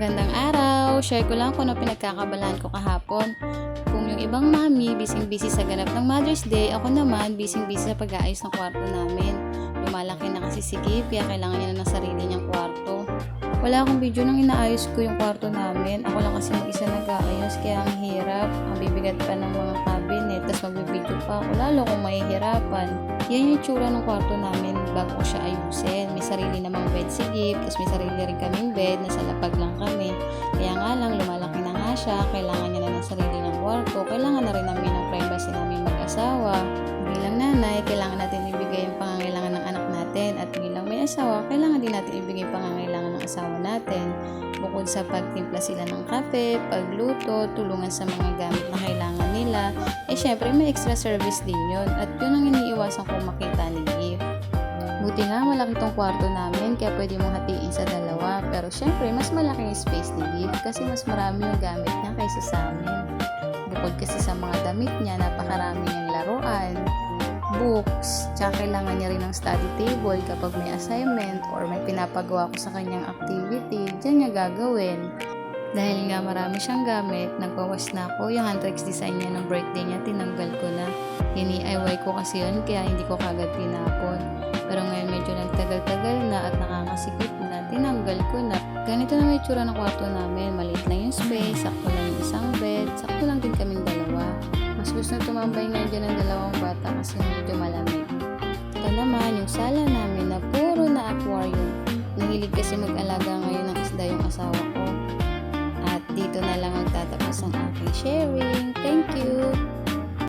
Magandang araw! Share ko lang kung ano pinagkakabalaan ko kahapon. Kung yung ibang mami, busy-busy sa ganap ng Mother's Day, ako naman, busy-busy sa pag-aayos ng kwarto namin. Lumalaki na kasi si Gabe, kaya kailangan niya na ng sarili niyang kwarto. Wala akong video nang inaayos ko yung kwarto namin. Ako lang kasi mag-isa nag-aayos, kaya ang hirap. Ang bibigat pa ng mga cabinet, tapos magbibideo pa ako, lalo kung mahihirapan. Yan yung tsura ng kwarto namin bago ko siya ayusin. May sarili namang bed si Gabe, tapos may sarili rin kaming bed, nasa lapag lang kami. Kaya nga lang, lumalaki na nga siya, kailangan niya na ng sarili ng kwarto, kailangan na rin namin ng privacy namin mag-asawa. Bilang nanay, kailangan natin ibigay yung pangangailangan ng anak natin, at bilang may asawa, kailangan din natin ibigay yung pangangailangan ng asawa natin. Bukod sa pagtimpla sila ng kape, pagluto, tulungan sa mga gamit na kailangan nila, syempre may extra service din yun, at yun ang iniiwasan kong makita ni Gabe. Buti nga malaki tong kwarto namin, kaya pwede mong hatiin sa dalawa, pero syempre mas malaki yung space ni Gabe kasi mas marami yung gamit niya kaysa sa amin. Bukod kasi sa mga damit niya, napakarami niyang laruan, books, tsaka kailangan niya rin ng study table kapag may assignment or may pinapagawa ko sa kanyang activity, dyan niya gagawin. Dahil nga marami siyang gamit, nagwawas na ako. Yung Handrex design niya ng birthday niya, tinanggal ko na. Ini-IY ko kasi yun, kaya hindi ko kagad tinapon. Pero ngayon medyo nagtagal-tagal na at nakakasikip na, tinanggal ko na. Ganito na may tsura ng kwarto namin. Maliit lang yung space, sakto lang yung isang bed, sakto lang din kaming dalawa. Mas gusto na tumambay nga dyan ng dalawang bata kasi medyo malamig. Ito naman yung sala namin na puro na aquarium. Nahilig kasi mag-alaga ngayon ng isda yung asawa ko. At dito na lang magtatapos ang aking sharing. Thank you!